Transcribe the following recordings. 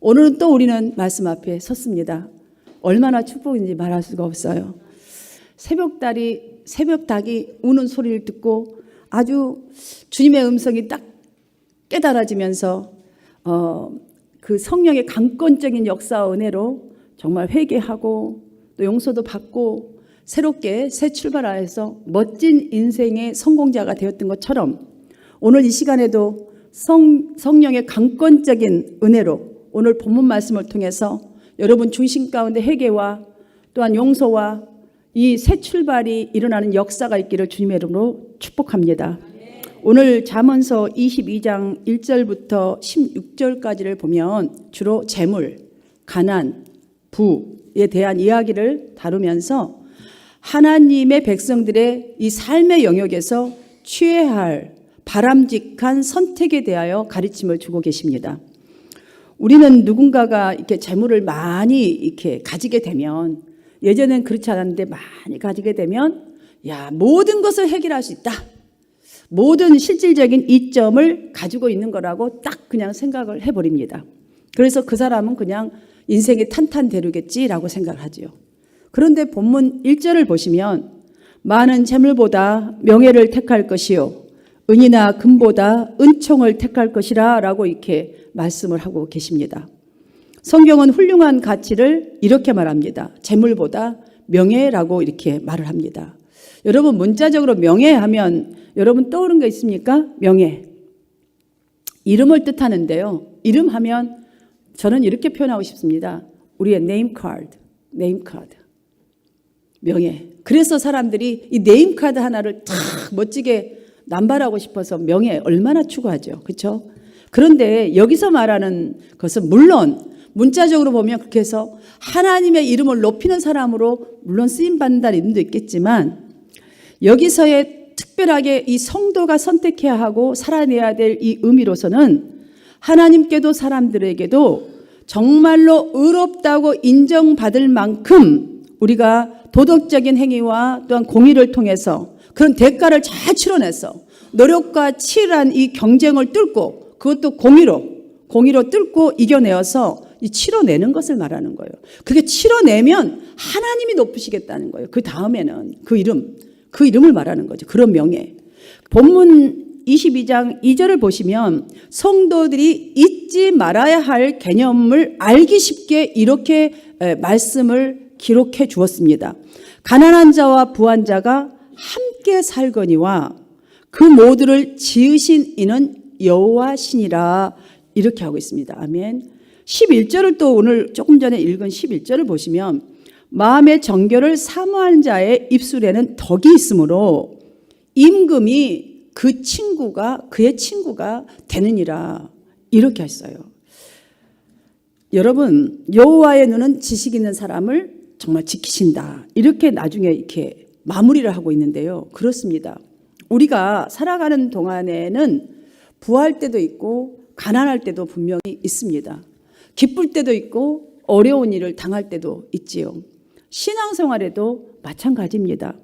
오늘은 또 우리는 말씀 앞에 섰습니다. 얼마나 축복인지 말할 수가 없어요. 새벽닭이 우는 소리를 듣고 아주 주님의 음성이 딱 깨달아지면서 그 성령의 강권적인 역사와 은혜로 정말 회개하고 또 용서도 받고 새롭게 새 출발하여서 멋진 인생의 성공자가 되었던 것처럼 오늘 이 시간에도 성령의 강권적인 은혜로 오늘 본문 말씀을 통해서 여러분 중심 가운데 회개와 또한 용서와 이 새 출발이 일어나는 역사가 있기를 주님의 이름으로 축복합니다. 오늘 잠언서 22장 1절부터 16절까지를 보면 주로 재물, 가난, 부에 대한 이야기를 다루면서 하나님의 백성들의 이 삶의 영역에서 취해야 할 바람직한 선택에 대하여 가르침을 주고 계십니다. 우리는 누군가가 이렇게 재물을 많이 이렇게 가지게 되면, 예전엔 그렇지 않았는데 많이 가지게 되면 모든 것을 해결할 수 있다. 모든 실질적인 이점을 가지고 있는 거라고 딱 그냥 생각을 해버립니다. 그래서 그 사람은 그냥 인생이 탄탄대로겠지라고 생각하지요. 그런데 본문 1절을 보시면 많은 재물보다 명예를 택할 것이요 은이나 금보다 은총을 택할 것이라 라고 이렇게 말씀을 하고 계십니다. 성경은 훌륭한 가치를 이렇게 말합니다. 재물보다 명예라고 이렇게 말을 합니다. 여러분 문자적으로 명예하면 여러분 떠오르는 거 있습니까? 명예. 이름을 뜻하는데요. 이름하면 저는 이렇게 표현하고 싶습니다. 우리의 네임카드. 명예. 그래서 사람들이 이 네임카드 하나를 탁 멋지게 남발하고 싶어서 명예 얼마나 추구하죠. 그렇죠? 그런데 여기서 말하는 것은 물론 문자적으로 보면 그렇게 해서 하나님의 이름을 높이는 사람으로 물론 쓰임받는다는 의미도 있겠지만 여기서의 특별하게 이 성도가 선택해야 하고 살아내야 될 이 의미로서는 하나님께도 사람들에게도 정말로 의롭다고 인정받을 만큼 우리가 도덕적인 행위와 또한 공의를 통해서 그런 대가를 잘 치러내서 노력과 치열한 이 경쟁을 뚫고 그것도 공의로 뚫고 이겨내어서 이 치러내는 것을 말하는 거예요. 그게 치러내면 하나님이 높으시겠다는 거예요. 그 다음에는 그 이름을 말하는 거죠. 그런 명예. 본문 22장 2절을 보시면 성도들이 잊지 말아야 할 개념을 알기 쉽게 이렇게 말씀을 기록해 주었습니다. 가난한 자와 부한 자가 함께 살거니와 그 모두를 지으신 이는 여호와시니라 이렇게 하고 있습니다. 아멘. 11절을 또 오늘 조금 전에 읽은 11절을 보시면 마음의 정결을 사모하는 자의 입술에는 덕이 있으므로 임금이 그의 친구가 되느니라 이렇게 했어요. 여러분 여호와의 눈은 지식 있는 사람을 정말 지키신다 이렇게 나중에 이렇게 마무리를 하고 있는데요. 그렇습니다. 우리가 살아가는 동안에는 부할 때도 있고 가난할 때도 분명히 있습니다. 기쁠 때도 있고 어려운 일을 당할 때도 있지요. 신앙생활에도 마찬가지입니다.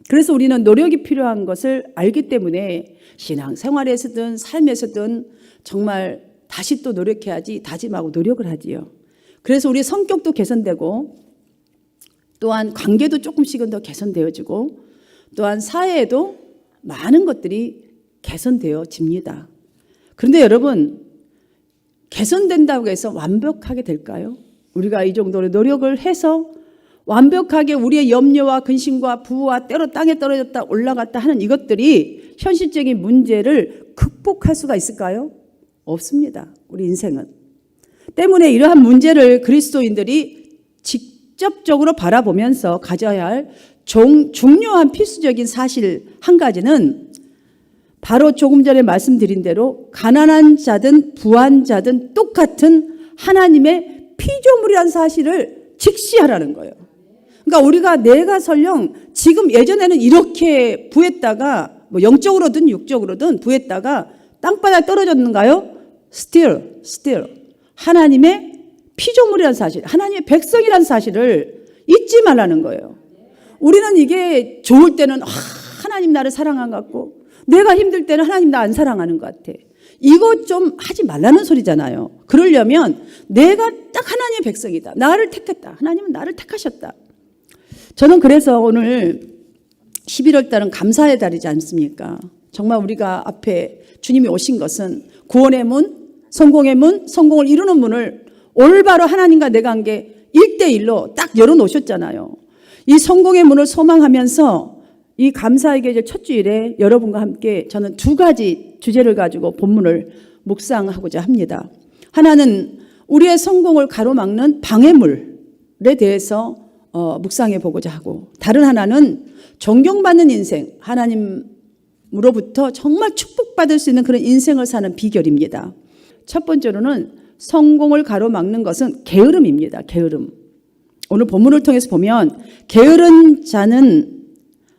그래서 우리는 노력이 필요한 것을 알기 때문에 신앙생활에서든 삶에서든 정말 다시 또 노력해야지 다짐하고 노력을 하지요. 그래서 우리 성격도 개선되고 또한 관계도 조금씩은 더 개선되어지고 또한 사회에도 많은 것들이 개선되어집니다. 그런데 여러분 개선된다고 해서 완벽하게 될까요? 우리가 이 정도로 노력을 해서 완벽하게 우리의 염려와 근심과 부와 때로 땅에 떨어졌다 올라갔다 하는 이것들이 현실적인 문제를 극복할 수가 있을까요? 없습니다. 우리 인생은. 때문에 이러한 문제를 그리스도인들이 직접적으로 바라보면서 가져야 할 중요한 필수적인 사실 한 가지는 바로 조금 전에 말씀드린 대로 가난한 자든 부한 자든 똑같은 하나님의 피조물이라는 사실을 직시하라는 거예요. 그러니까 우리가 내가 설령 지금 예전에는 이렇게 부했다가 뭐 영적으로든 육적으로든 부했다가 땅바닥에 떨어졌는가요? Still 하나님의 피조물이라는 사실, 하나님의 백성이라는 사실을 잊지 말라는 거예요. 우리는 이게 좋을 때는 하나님 나를 사랑한 것 같고 내가 힘들 때는 하나님 나 안 사랑하는 것 같아. 이거 좀 하지 말라는 소리잖아요. 그러려면 내가 딱 하나님의 백성이다. 나를 택했다. 하나님은 나를 택하셨다. 저는 그래서 오늘 11월 달은 감사의 달이지 않습니까? 정말 우리가 앞에 주님이 오신 것은 구원의 문, 성공의 문, 성공을 이루는 문을 올바로 하나님과 내 관계 1대1로 딱 열어놓으셨잖아요. 이 성공의 문을 소망하면서 이 감사의 계절 첫 주일에 여러분과 함께 저는 두 가지 주제를 가지고 본문을 묵상하고자 합니다. 하나는 우리의 성공을 가로막는 방해물에 대해서 묵상해 보고자 하고, 다른 하나는 존경받는 인생, 하나님으로부터 정말 축복받을 수 있는 그런 인생을 사는 비결입니다. 첫 번째로는 성공을 가로막는 것은 게으름입니다. 게으름. 오늘 본문을 통해서 보면 게으른 자는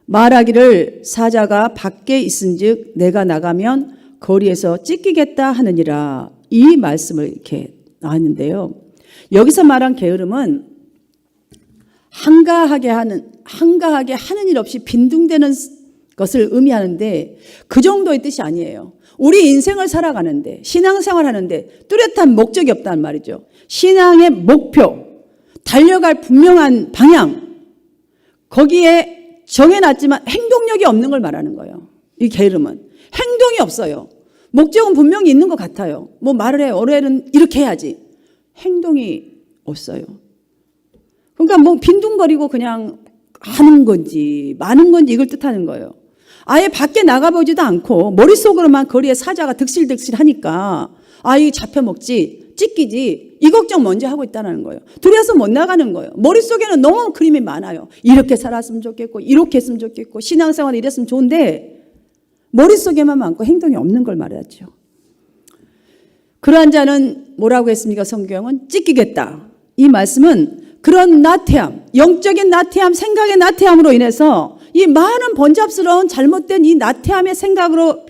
말하기를 사자가 밖에 있은즉 내가 나가면 거리에서 찢기겠다 하느니라, 이 말씀을 이렇게 나왔는데요. 여기서 말한 게으름은 한가하게 하는 일 없이 빈둥대는 것을 의미하는데 그 정도의 뜻이 아니에요. 우리 인생을 살아가는데, 신앙생활 하는데 뚜렷한 목적이 없다는 말이죠. 신앙의 목표, 달려갈 분명한 방향, 거기에 정해놨지만 행동력이 없는 걸 말하는 거예요. 이 게으름은 행동이 없어요. 목적은 분명히 있는 것 같아요. 뭐 말을 해, 올해는 이렇게 해야지. 행동이 없어요. 그러니까 뭐 빈둥거리고 그냥 하는 건지 많은 건지 이걸 뜻하는 거예요. 아예 밖에 나가보지도 않고 머릿속으로만 거리에 사자가 득실득실 하니까 이거 잡혀먹지, 찢기지, 이 걱정 먼저 하고 있다는 거예요. 두려워서 못 나가는 거예요. 머릿속에는 너무 그림이 많아요. 이렇게 살았으면 좋겠고, 이렇게 했으면 좋겠고, 신앙생활 이랬으면 좋은데 머릿속에만 많고 행동이 없는 걸 말하죠. 그러한 자는 뭐라고 했습니까? 성경은 찢기겠다. 이 말씀은 그런 나태함, 영적인 나태함, 생각의 나태함으로 인해서 이 많은 번잡스러운 잘못된 이 나태함의 생각으로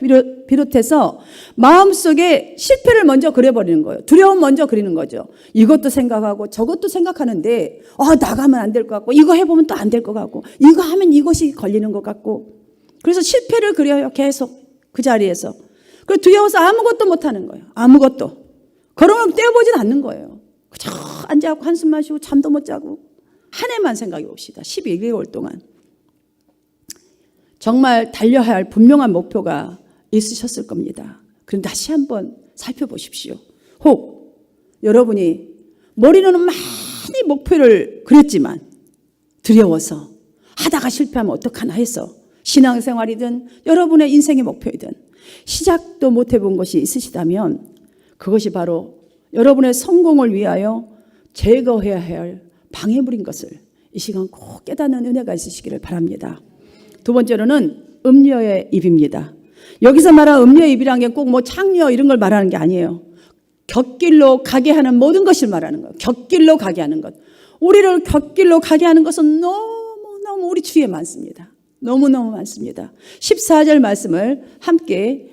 비롯해서 마음속에 실패를 먼저 그려버리는 거예요. 두려움 먼저 그리는 거죠. 이것도 생각하고 저것도 생각하는데 나가면 안 될 것 같고, 이거 해보면 또 안 될 것 같고, 이거 하면 이것이 걸리는 것 같고, 그래서 실패를 그려요. 계속 그 자리에서. 그리고 두려워서 아무것도 못하는 거예요. 아무것도. 걸음을 떼어보진 않는 거예요. 그저 앉아갖고 한숨 마시고 잠도 못 자고 한 해만 생각해 봅시다. 12개월 동안. 정말 달려야 할 분명한 목표가 있으셨을 겁니다. 그럼 다시 한번 살펴보십시오. 혹 여러분이 머리로는 많이 목표를 그렸지만 두려워서 하다가 실패하면 어떡하나 해서 신앙생활이든 여러분의 인생의 목표이든 시작도 못 해본 것이 있으시다면 그것이 바로 여러분의 성공을 위하여 제거해야 할 방해물인 것을 이 시간 꼭 깨닫는 은혜가 있으시기를 바랍니다. 두 번째로는 음녀의 입입니다. 여기서 말한 음녀의 입이라는 게 꼭 뭐 창녀 이런 걸 말하는 게 아니에요. 곁길로 가게 하는 모든 것을 말하는 거예요. 곁길로 가게 하는 것. 우리를 곁길로 가게 하는 것은 너무너무 우리 주위에 많습니다. 너무너무 많습니다. 14절 말씀을 함께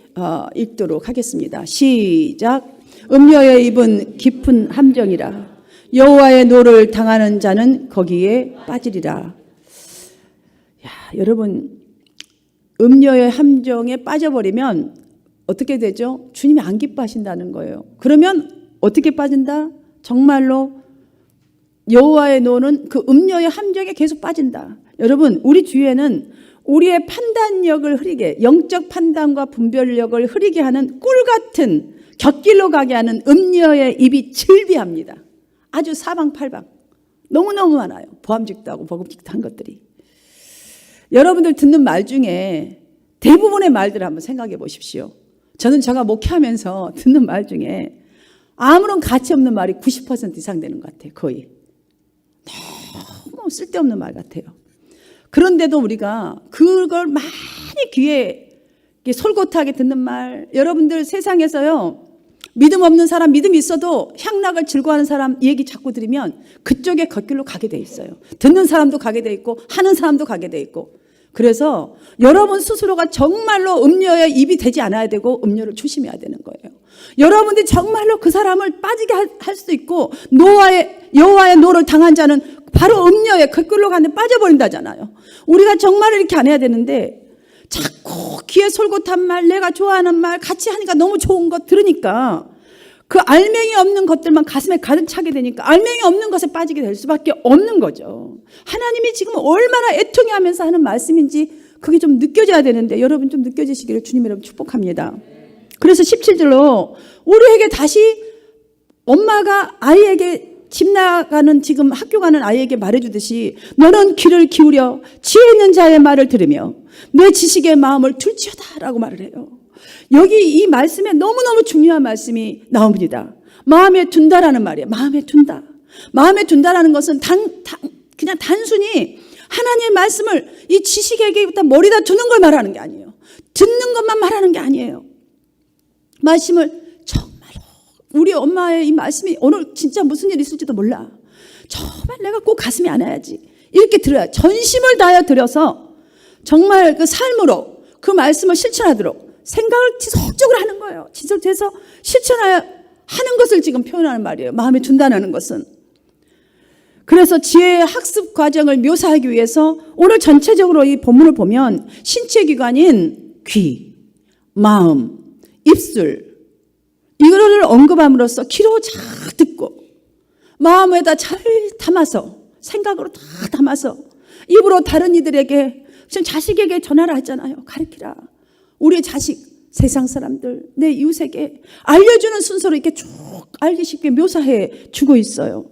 읽도록 하겠습니다. 시작. 음녀의 입은 깊은 함정이라 여호와의 노를 당하는 자는 거기에 빠지리라. 여러분, 음녀의 함정에 빠져버리면 어떻게 되죠? 주님이 안 기뻐하신다는 거예요. 그러면 어떻게 빠진다? 정말로 여호와의 노는 그 음녀의 함정에 계속 빠진다. 여러분, 우리 주위에는 우리의 판단력을 흐리게, 영적 판단과 분별력을 흐리게 하는 꿀같은 곁길로 가게 하는 음녀의 입이 즐비합니다. 아주 사방팔방 너무너무 많아요. 보암직도 하고 버금직도 한 것들이. 여러분들 듣는 말 중에 대부분의 말들을 한번 생각해 보십시오. 저는 제가 목회하면서 듣는 말 중에 아무런 가치 없는 말이 90% 이상 되는 것 같아요. 거의. 너무 쓸데없는 말 같아요. 그런데도 우리가 그걸 많이 귀에 솔깃하게 듣는 말, 여러분들 세상에서요, 믿음 없는 사람, 믿음 있어도 향락을 즐거워하는 사람 얘기 자꾸 들으면 그쪽에 겉길로 가게 돼 있어요. 듣는 사람도 가게 돼 있고 하는 사람도 가게 돼 있고. 그래서 여러분 스스로가 정말로 음녀의 입이 되지 않아야 되고 음녀를 조심해야 되는 거예요. 여러분들이 정말로 그 사람을 빠지게 할 수도 있고, 여호와의 노를 당한 자는 바로 음녀의 겉길로 가는데 빠져버린다잖아요. 우리가 정말 이렇게 안 해야 되는데 자꾸 귀에 솔깃한 말, 내가 좋아하는 말 같이 하니까 너무 좋은 것 들으니까 그 알맹이 없는 것들만 가슴에 가득 차게 되니까 알맹이 없는 것에 빠지게 될 수밖에 없는 거죠. 하나님이 지금 얼마나 애통해하면서 하는 말씀인지 그게 좀 느껴져야 되는데 여러분 좀 느껴지시기를 주님 여러분 축복합니다. 그래서 17절로 우리에게 다시 엄마가 아이에게 집 나가는 지금 학교 가는 아이에게 말해주듯이 너는 귀를 기울여 지혜 있는 자의 말을 들으며 내 지식의 마음을 둘지어다 라고 말을 해요. 여기 이 말씀에 너무너무 중요한 말씀이 나옵니다. 마음에 둔다라는 말이에요. 마음에 둔다. 마음에 둔다라는 것은 그냥 단순히 하나님의 말씀을 이 지식에게 머리다 두는 걸 말하는 게 아니에요. 듣는 것만 말하는 게 아니에요. 말씀을 정말로 우리 엄마의 이 말씀이 오늘 진짜 무슨 일이 있을지도 몰라. 정말 내가 꼭 가슴에 안아야지. 이렇게 들어야 전심을 다하여 들여서 정말 그 삶으로 그 말씀을 실천하도록 생각을 지속적으로 하는 거예요. 지속해서 실천하여 하는 것을 지금 표현하는 말이에요. 마음에 둔다는 것은. 그래서 지혜의 학습 과정을 묘사하기 위해서 오늘 전체적으로 이 본문을 보면 신체 기관인 귀, 마음, 입술 이거를 언급함으로써 귀로 잘 듣고 마음에다 잘 담아서 생각으로 다 담아서 입으로 다른 이들에게 지금 자식에게 전하라 했잖아요. 가르치라. 우리의 자식, 세상 사람들, 내 이웃에게 알려주는 순서로 이렇게 쭉 알기 쉽게 묘사해 주고 있어요.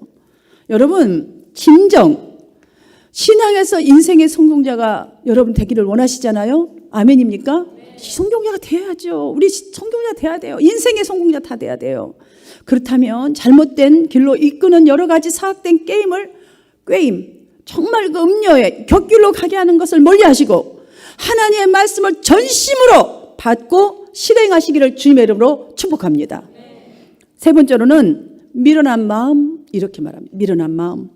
여러분 진정 신앙에서 인생의 성공자가 여러분 되기를 원하시잖아요. 아멘입니까? 성공자가 돼야죠. 우리 성공자 돼야 돼요. 인생의 성공자 다 돼야 돼요. 그렇다면 잘못된 길로 이끄는 여러 가지 사악된 게임 정말 그 음녀의 곁길로 가게 하는 것을 멀리하시고 하나님의 말씀을 전심으로 받고 실행하시기를 주님의 이름으로 축복합니다. 세 번째로는 미련한 마음 이렇게 말합니다. 미련한 마음.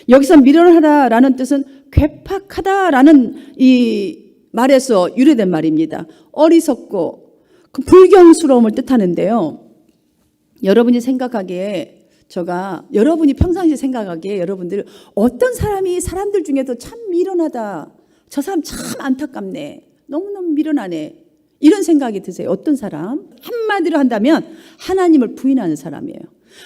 여기서 미련하다라는 뜻은 괴팍하다라는 이 말에서 유래된 말입니다. 어리석고 그 불경스러움을 뜻하는데요. 여러분이 생각하기에 여러분이 평상시에 생각하기에 여러분들 어떤 사람이 사람들 중에도 참 미련하다. 저 사람 참 안타깝네. 너무너무 미련하네. 이런 생각이 드세요. 어떤 사람? 한마디로 한다면 하나님을 부인하는 사람이에요.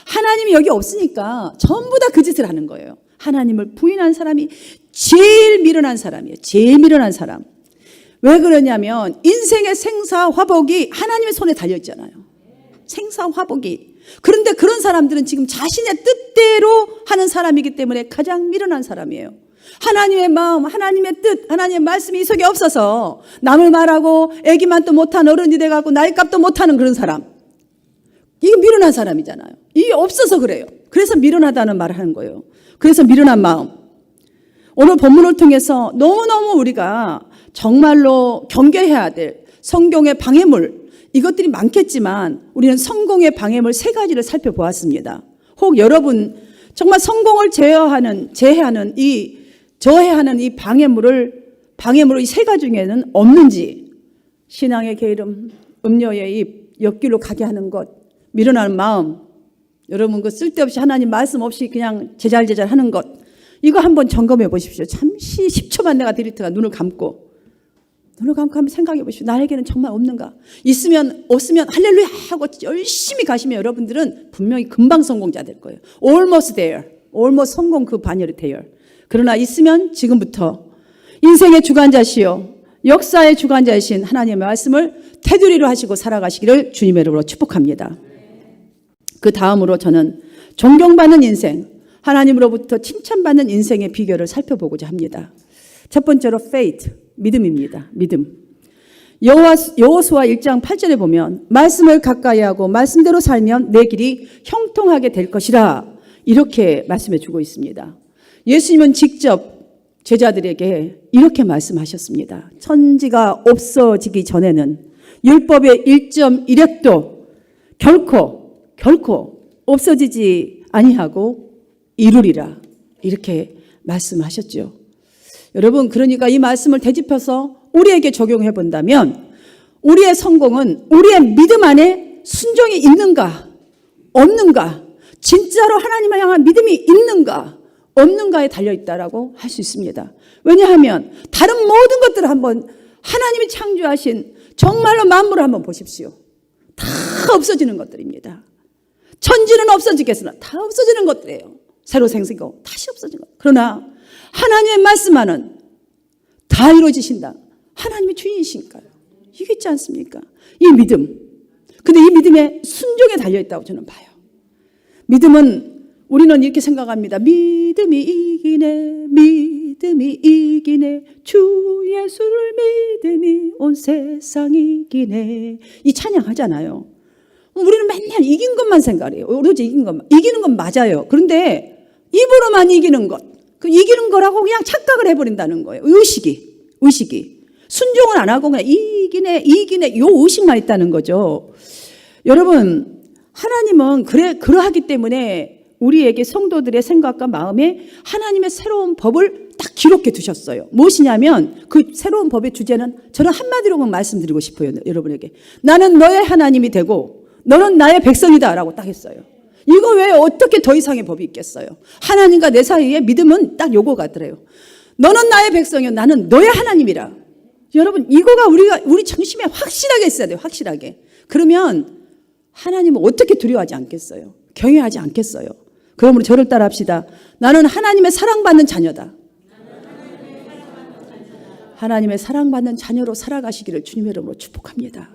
하나님이 여기 없으니까 전부 다 그 짓을 하는 거예요. 하나님을 부인한 사람이 제일 미련한 사람이에요. 제일 미련한 사람. 왜 그러냐면 인생의 생사화복이 하나님의 손에 달려있잖아요. 생사화복이. 그런데 그런 사람들은 지금 자신의 뜻대로 하는 사람이기 때문에 가장 미련한 사람이에요. 하나님의 마음, 하나님의 뜻, 하나님의 말씀이 이 속에 없어서 남을 말하고 애기만도 못한 어른이 돼갖고 나이값도 못하는 그런 사람. 이게 미련한 사람이잖아요. 이게 없어서 그래요. 그래서 미련하다는 말을 하는 거예요. 그래서 미련한 마음. 오늘 본문을 통해서 너무너무 우리가 정말로 경계해야 될 성경의 방해물 이것들이 많겠지만 우리는 성공의 방해물 세 가지를 살펴보았습니다. 혹 여러분 정말 성공을 저해하는 이 방해물을 이 세 가지 중에는 없는지 신앙의 게으름, 음료의 입, 옆길로 가게 하는 것, 미련한 마음 여러분 그 쓸데없이 하나님 말씀 없이 그냥 제잘제잘 하는 것 이거 한번 점검해 보십시오. 잠시 10초만 내가 디리트가 눈을 감고 한번 생각해 보십시오. 나에게는 정말 없는가? 있으면 없으면 할렐루야 하고 열심히 가시면 여러분들은 분명히 금방 성공자 될 거예요. Almost there. Almost 성공 그 반열이 돼요. 그러나 있으면 지금부터 인생의 주관자시요 역사의 주관자이신 하나님의 말씀을 테두리로 하시고 살아가시기를 주님의 이름으로 축복합니다. 그 다음으로 저는 존경받는 인생, 하나님으로부터 칭찬받는 인생의 비결을 살펴보고자 합니다. 첫 번째로 faith, 믿음입니다. 믿음. 여호수아 1장 8절에 보면 말씀을 가까이 하고 말씀대로 살면 내 길이 형통하게 될 것이라 이렇게 말씀해 주고 있습니다. 예수님은 직접 제자들에게 이렇게 말씀하셨습니다. 천지가 없어지기 전에는 율법의 1.1획도 결코 없어지지 아니하고 이루리라 이렇게 말씀하셨죠. 여러분 그러니까 이 말씀을 되짚어서 우리에게 적용해 본다면 우리의 성공은 우리의 믿음 안에 순종이 있는가 없는가 진짜로 하나님을 향한 믿음이 있는가 없는가에 달려있다라고 할 수 있습니다. 왜냐하면 다른 모든 것들을 한번 하나님이 창조하신 정말로 만물을 한번 보십시오. 다 없어지는 것들입니다. 천지는 없어지겠으나 다 없어지는 것들이에요. 새로 생기고 다시 없어지는 것. 그러나 하나님의 말씀하는 다 이루어지신다. 하나님의 주인이신가요? 이게 있지 않습니까? 이 믿음. 근데 이 믿음에 순종에 달려있다고 저는 봐요. 믿음은 우리는 이렇게 생각합니다. 믿음이 이기네, 믿음이 이기네, 주 예수를 믿음이 온 세상이 이기네. 이 찬양하잖아요. 우리는 맨날 이긴 것만 생각해요. 오로지 이긴 것만. 이기는 건 맞아요. 그런데 입으로만 이기는 것, 그 이기는 거라고 그냥 착각을 해버린다는 거예요. 의식이. 순종을 안 하고 그냥 이기네, 요 의식만 있다는 거죠. 여러분, 하나님은 그러하기 때문에 우리에게 성도들의 생각과 마음에 하나님의 새로운 법을 딱 기록해 두셨어요. 무엇이냐면 그 새로운 법의 주제는 저는 한마디로만 말씀드리고 싶어요. 여러분에게. 나는 너의 하나님이 되고 너는 나의 백성이다 라고 딱 했어요. 이거 외에 어떻게 더 이상의 법이 있겠어요. 하나님과 내 사이에 믿음은 딱 요거 같더래요. 너는 나의 백성이요 나는 너의 하나님이라. 여러분 이거가 우리 중심에 확실하게 있어야 돼요. 확실하게. 그러면 하나님은 어떻게 두려워하지 않겠어요. 경외하지 않겠어요. 그러므로 저를 따라합시다. 나는 하나님의 사랑받는 자녀다. 하나님의 사랑받는 자녀로 살아가시기를 주님의 이름으로 축복합니다.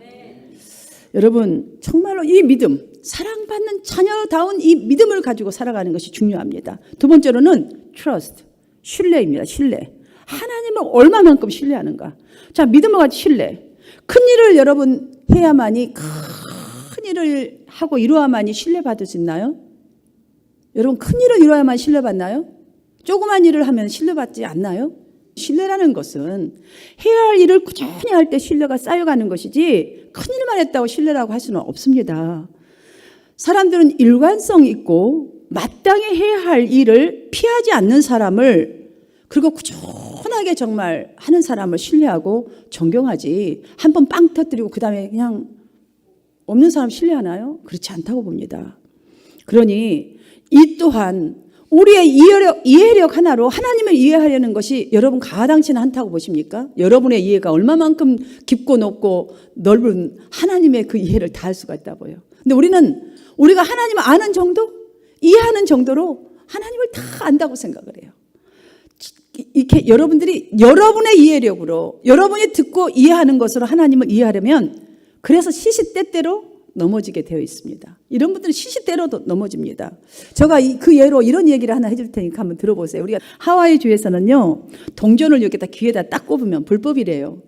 여러분 정말로 이 믿음, 사랑받는 자녀다운 이 믿음을 가지고 살아가는 것이 중요합니다. 두 번째로는 trust, 신뢰입니다. 신뢰. 하나님을 얼마만큼 신뢰하는가. 자, 믿음을 가지고 신뢰. 큰 일을 여러분 해야만이 큰 일을 하고 이루어야만이 신뢰받을 수 있나요? 여러분 큰 일을 이루어야만 신뢰받나요? 조그만 일을 하면 신뢰받지 않나요? 신뢰라는 것은 해야 할 일을 꾸준히 할 때 신뢰가 쌓여가는 것이지 큰 일만 했다고 신뢰라고 할 수는 없습니다. 사람들은 일관성 있고 마땅히 해야 할 일을 피하지 않는 사람을 그리고 꾸준하게 정말 하는 사람을 신뢰하고 존경하지 한 번 빵 터뜨리고 그 다음에 그냥 없는 사람 신뢰하나요? 그렇지 않다고 봅니다. 그러니 이 또한 우리의 이해력 하나로 하나님을 이해하려는 것이 여러분 가당치는 않다고 보십니까? 여러분의 이해가 얼마만큼 깊고 높고 넓은 하나님의 그 이해를 다 할 수가 있다고요. 근데 우리가 하나님을 아는 정도? 이해하는 정도로 하나님을 다 안다고 생각을 해요. 이렇게 여러분들이 여러분의 이해력으로 여러분이 듣고 이해하는 것으로 하나님을 이해하려면 그래서 시시때때로 넘어지게 되어 있습니다. 이런 분들은 시시때로도 넘어집니다. 제가 그 예로 이런 얘기를 하나 해줄 테니까 한번 들어보세요. 우리가 하와이 주에서는요, 동전을 여기다 귀에다 딱 꼽으면 불법이래요.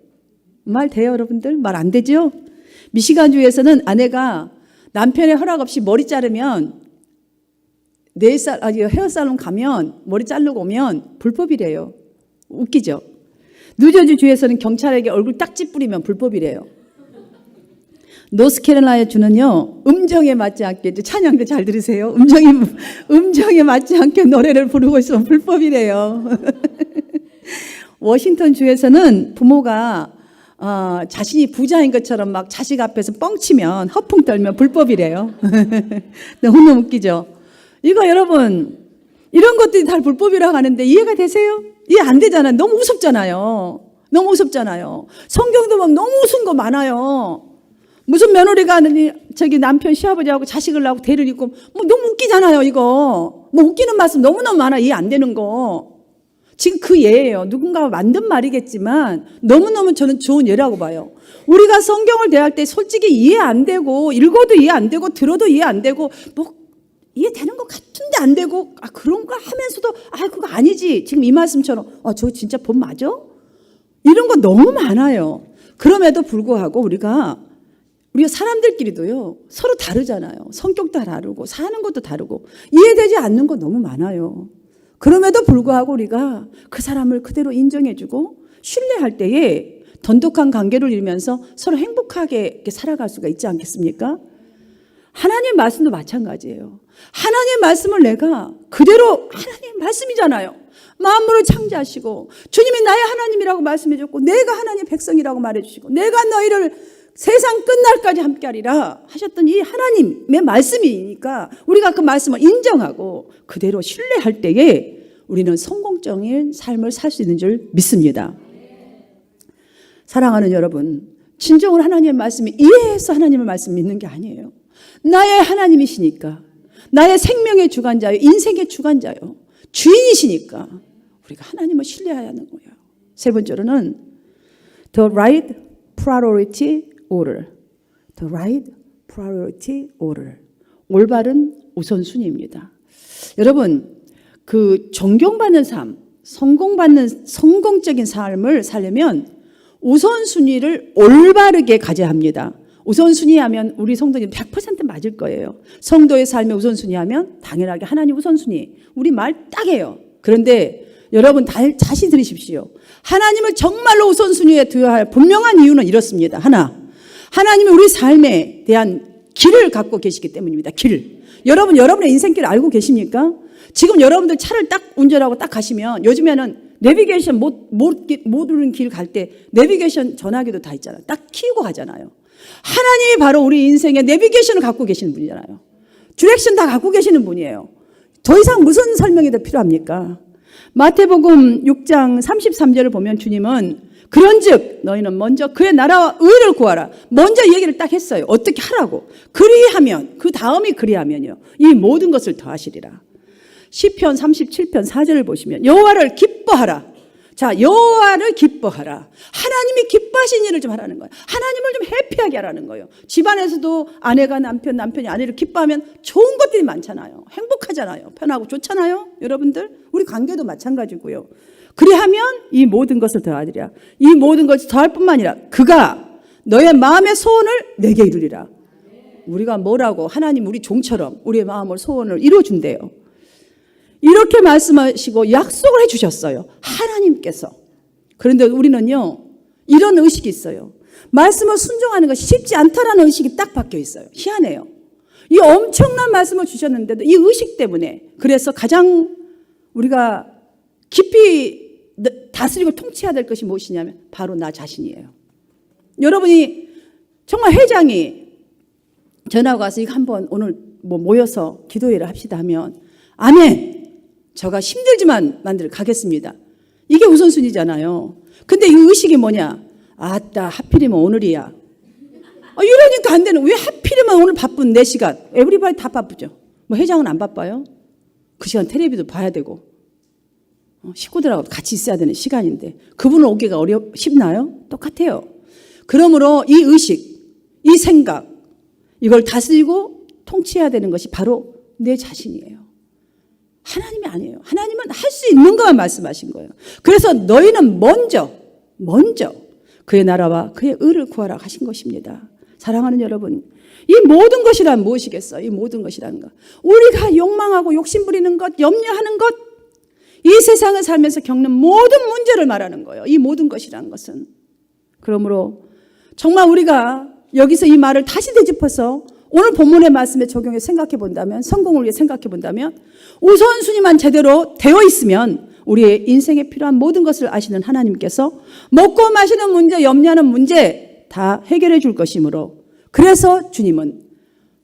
말 돼요, 여러분들? 말 안 되죠? 미시간 주에서는 아내가 남편의 허락 없이 머리 자르면 헤어살론 가면 머리 자르고 오면 불법이래요. 웃기죠? 뉴저지 주에서는 경찰에게 얼굴 딱 찌푸리면 불법이래요. 노스캐롤라이나 주는요, 음정에 맞지 않게, 찬양도 잘 들으세요. 음정에 맞지 않게 노래를 부르고 있으면 불법이래요. 워싱턴 주에서는 부모가 자신이 부자인 것처럼 막 자식 앞에서 뻥치면 허풍 떨면 불법이래요. 너무너무 웃기죠? 이거 여러분, 이런 것들이 다 불법이라고 하는데 이해가 되세요? 이해 안 되잖아요. 너무 우습잖아요. 성경도 막 너무 우스운 거 많아요. 무슨 며느리가 남편 시아버지하고 자식을 낳고 대를 잇고 뭐 너무 웃기잖아요. 이거 뭐 웃기는 말씀 너무너무 많아. 이해 안 되는 거. 지금 그 예예요. 누군가가 만든 말이겠지만 너무너무 저는 좋은 예라고 봐요. 우리가 성경을 대할 때 솔직히 이해 안 되고 읽어도 이해 안 되고 들어도 이해 안 되고 뭐 이해되는 것 같은데 안 되고 그런가 하면서도 그거 아니지. 지금 이 말씀처럼 저거 진짜 법 맞아? 이런 거 너무 많아요. 그럼에도 불구하고 우리가 사람들끼리도요, 서로 다르잖아요. 성격도 다르고, 사는 것도 다르고, 이해되지 않는 거 너무 많아요. 그럼에도 불구하고 우리가 그 사람을 그대로 인정해주고, 신뢰할 때에 돈독한 관계를 이루면서 서로 행복하게 이렇게 살아갈 수가 있지 않겠습니까? 하나님 말씀도 마찬가지예요. 하나님 말씀을 내가 그대로 하나님 말씀이잖아요. 만물을 창조하시고, 주님이 나의 하나님이라고 말씀해줬고, 내가 하나님의 백성이라고 말해주시고, 내가 너희를 세상 끝날까지 함께하리라 하셨던 이 하나님의 말씀이니까 우리가 그 말씀을 인정하고 그대로 신뢰할 때에 우리는 성공적인 삶을 살 수 있는 줄 믿습니다. 사랑하는 여러분, 진정으로 하나님의 말씀을 이해해서 하나님의 말씀 믿는 게 아니에요. 나의 하나님이시니까, 나의 생명의 주관자요, 인생의 주관자요, 주인이시니까 우리가 하나님을 신뢰해야 하는 거예요. 세 번째로는 the right priority order. the right priority order. 올바른 우선순위입니다. 여러분, 그 존경받는 삶, 성공적인 삶을 살려면 우선순위를 올바르게 가져야 합니다. 우선순위 하면 우리 성도님 100% 맞을 거예요. 성도의 삶의 우선순위 하면 당연하게 하나님 우선순위. 우리 말 딱해요. 그런데 여러분 다시 들으십시오. 하나님을 정말로 우선순위에 두어야 할 분명한 이유는 이렇습니다. 하나님이 우리 삶에 대한 길을 갖고 계시기 때문입니다. 길. 여러분의 인생길을 알고 계십니까? 지금 여러분들 차를 딱 운전하고 딱 가시면 요즘에는 내비게이션 못 오르는 길 갈 때 내비게이션 전화기도 다 있잖아요. 딱 키우고 가잖아요. 하나님이 바로 우리 인생의 내비게이션을 갖고 계시는 분이잖아요. 디렉션 다 갖고 계시는 분이에요. 더 이상 무슨 설명이 더 필요합니까? 마태복음 6장 33절을 보면 주님은 그런즉 너희는 먼저 그의 나라와 의를 구하라. 먼저 얘기를 딱 했어요. 어떻게 하라고. 그리하면, 그 다음이 그리하면요, 이 모든 것을 더하시리라. 시편 37편 4절을 보시면 여호와를 기뻐하라. 자, 여호와를 기뻐하라. 하나님이 기뻐하신 일을 좀 하라는 거예요. 하나님을 좀 해피하게 하라는 거예요. 집안에서도 아내가 남편이 아내를 기뻐하면 좋은 것들이 많잖아요. 행복하잖아요. 편하고 좋잖아요. 여러분들, 우리 관계도 마찬가지고요. 그리하면 이 모든 것을 더하리라. 이 모든 것을 더할 뿐만 아니라 그가 너의 마음의 소원을 내게 이루리라. 우리가 뭐라고 하나님 우리 종처럼 우리의 마음을 소원을 이루어준대요. 이렇게 말씀하시고 약속을 해주셨어요. 하나님께서. 그런데 우리는요, 이런 의식이 있어요. 말씀을 순종하는 것이 쉽지 않다라는 의식이 딱 박혀 있어요. 희한해요. 이 엄청난 말씀을 주셨는데도 이 의식 때문에, 그래서 가장 우리가 깊이 다스리고 통치해야 될 것이 무엇이냐면 바로 나 자신이에요. 여러분이 정말 회장이 전화가 와서 이거 한번 오늘 모여서 기도회를 합시다 하면 아멘, 저가 힘들지만 만들 가겠습니다. 이게 우선순위잖아요. 근데 이 의식이 뭐냐? 아따, 하필이면 오늘이야. 이러니까 안 되는. 왜 하필이면 오늘 바쁜 4시간. 에브리바디 다 바쁘죠. 뭐 회장은 안 바빠요? 그 시간 텔레비도 봐야 되고 식구들하고 같이 있어야 되는 시간인데 그분은 오기가 쉽나요? 똑같아요. 그러므로 이 의식, 이 생각, 이걸 다스리고 통치해야 되는 것이 바로 내 자신이에요. 하나님이 아니에요. 하나님은 할 수 있는 것만 말씀하신 거예요. 그래서 너희는 먼저 그의 나라와 그의 의를 구하라 하신 것입니다. 사랑하는 여러분, 이 모든 것이란 무엇이겠어요? 이 모든 것이라는 것, 우리가 욕망하고 욕심부리는 것, 염려하는 것, 이 세상을 살면서 겪는 모든 문제를 말하는 거예요. 이 모든 것이라는 것은. 그러므로 정말 우리가 여기서 이 말을 다시 되짚어서 오늘 본문의 말씀에 적용해 생각해 본다면, 성공을 위해 생각해 본다면, 우선순위만 제대로 되어 있으면 우리의 인생에 필요한 모든 것을 아시는 하나님께서 먹고 마시는 문제, 염려하는 문제 다 해결해 줄 것이므로, 그래서 주님은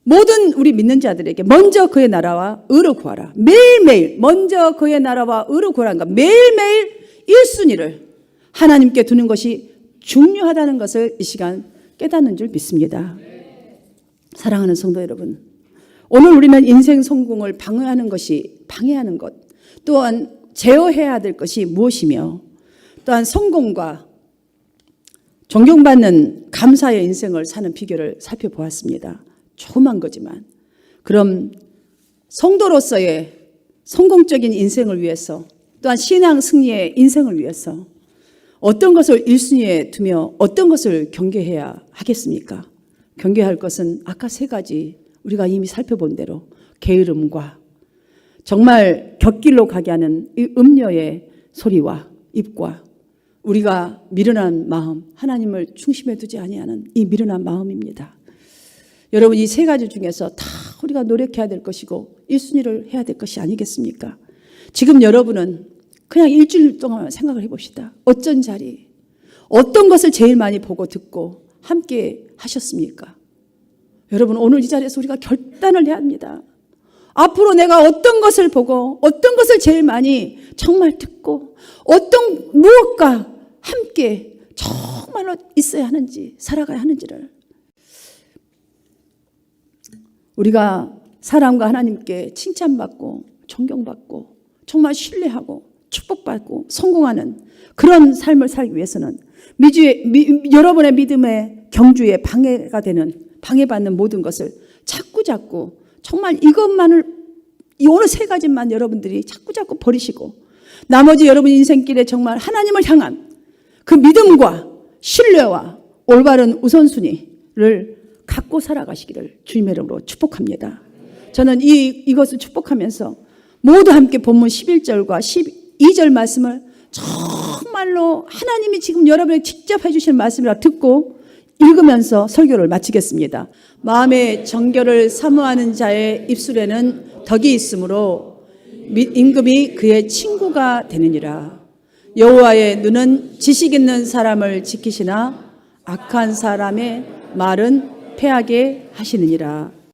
모든 우리 믿는 자들에게 먼저 그의 나라와 의를 구하라. 매일매일 먼저 그의 나라와 의를 구하라는 것, 매일매일 1순위를 하나님께 두는 것이 중요하다는 것을 이 시간 깨닫는 줄 믿습니다. 사랑하는 성도 여러분, 오늘 우리는 인생 성공을 방해하는 것, 또한 제어해야 될 것이 무엇이며, 또한 성공과 존경받는 감사의 인생을 사는 비결을 살펴보았습니다. 조그만 거지만, 그럼 성도로서의 성공적인 인생을 위해서, 또한 신앙 승리의 인생을 위해서 어떤 것을 1순위에 두며 어떤 것을 경계해야 하겠습니까? 경계할 것은 아까 3가지 우리가 이미 살펴본 대로 게으름과 정말 곁길로 가게 하는 이 음녀의 소리와 입과 우리가 미련한 마음, 하나님을 중심에 두지 아니하는 이 미련한 마음입니다. 여러분, 이 3가지 중에서 다 우리가 노력해야 될 것이고 1순위를 해야 될 것이 아니겠습니까? 지금 여러분은 그냥 일주일 동안 생각을 해봅시다. 어쩐 자리, 어떤 것을 제일 많이 보고 듣고 함께 하셨습니까? 여러분, 오늘 이 자리에서 우리가 결단을 해야 합니다. 앞으로 내가 어떤 것을 보고 어떤 것을 제일 많이 정말 듣고 어떤 무엇과 함께 정말로 있어야 하는지, 살아가야 하는지를. 우리가 사람과 하나님께 칭찬받고 존경받고 정말 신뢰하고 축복받고 성공하는 그런 삶을 살기 위해서는 여러분의 믿음의 경주에 방해받는 모든 것을 자꾸 정말 이것만을, 이 어느 세 가지만 여러분들이 자꾸 버리시고 나머지 여러분 인생길에 정말 하나님을 향한 그 믿음과 신뢰와 올바른 우선순위를 갖고 살아가시기를 주님의 이름으로 축복합니다. 저는 이것을 축복하면서 모두 함께 본문 11절과 12절 말씀을 정말로 하나님이 지금 여러분에게 직접 해주신 말씀이라 듣고 읽으면서 설교를 마치겠습니다. 마음의 정결을 사모하는 자의 입술에는 덕이 있으므로 임금이 그의 친구가 되느니라. 여호와의 눈은 지식 있는 사람을 지키시나 악한 사람의 말은 패하게 하시느니라.